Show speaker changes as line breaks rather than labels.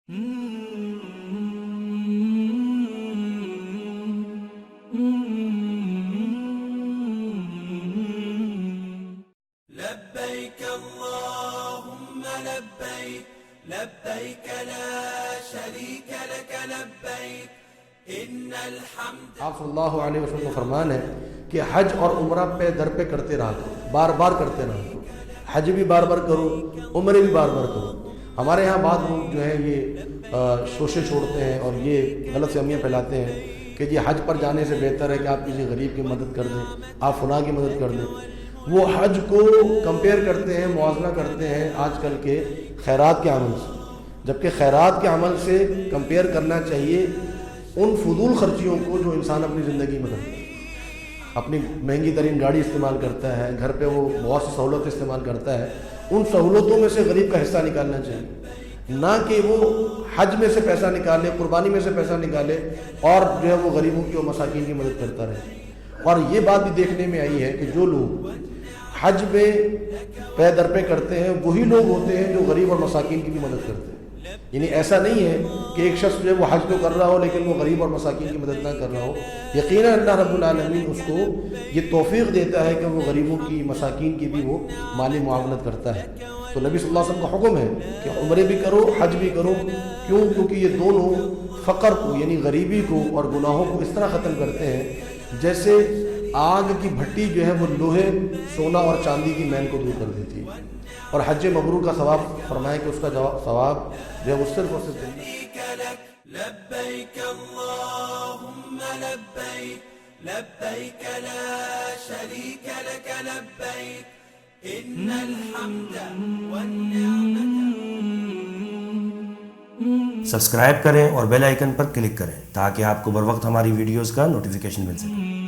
لبيك اللهم لبيك لبيك لا شريك لك لبيك ان الحمد.
آپ صلی اللہ علیہ وسلم کا فرمان ہے کہ حج اور عمرہ پہ در پہ کرتے رہا کرو، بار بار کرتے رہا کرو. حج بھی بار بار کرو، عمرے بھی بار بار کرو. ہمارے یہاں بعض لوگ جو ہیں یہ شوشے چھوڑتے ہیں اور یہ غلط فہمیاں پھیلاتے ہیں کہ جی حج پر جانے سے بہتر ہے کہ آپ کسی غریب کی مدد کر دیں، آپ فلاں کی مدد کر دیں. وہ حج کو کمپیئر کرتے ہیں، موازنہ کرتے ہیں آج کل کے خیرات کے عمل سے، جبکہ خیرات کے عمل سے کمپیئر کرنا چاہیے ان فضول خرچیوں کو جو انسان اپنی زندگی میں کرتا ہے. اپنی مہنگی ترین گاڑی استعمال کرتا ہے، گھر پہ وہ بہت سی سہولت استعمال کرتا ہے، ان سہولتوں میں سے غریب کا حصہ نکالنا چاہیے، نہ کہ وہ حج میں سے پیسہ نکالے، قربانی میں سے پیسہ نکالے اور جو ہے وہ غریبوں کی اور مساکین کی مدد کرتا رہے. اور یہ بات بھی دیکھنے میں آئی ہے کہ جو لوگ حج میں پے در پہ کرتے ہیں وہی لوگ ہوتے ہیں جو غریب اور مساکین کی بھی مدد کرتے ہیں. یعنی ایسا نہیں ہے کہ ایک شخص جو ہے وہ حج تو کر رہا ہو لیکن وہ غریب اور مساکین کی مدد نہ کر رہا ہو. یقیناً اللہ رب العالمین اس کو یہ توفیق دیتا ہے کہ وہ غریبوں کی، مساکین کی بھی وہ مالی معاونت کرتا ہے. تو نبی صلی اللہ علیہ وسلم کا حکم ہے کہ عمرے بھی کرو، حج بھی کرو. کیونکہ یہ دونوں فقر کو یعنی غریبی کو اور گناہوں کو اس طرح ختم کرتے ہیں جیسے آگ کی بھٹی جو ہے وہ لوہے، سونا اور چاندی کی مین کو دور کر دیتی ہے. اور حج مبرور کا ثواب فرمائے کہ اس کا ثواب جو ہے وہ صرف اور صرف
لبيك اللهم لبيك لبيك لا شريك لك لبيك ان الحمد والنعمة.
سبسکرائب کریں اور بیل آئیکن پر کلک کریں تاکہ آپ کو بر وقت ہماری ویڈیوز کا نوٹیفیکیشن مل سکے.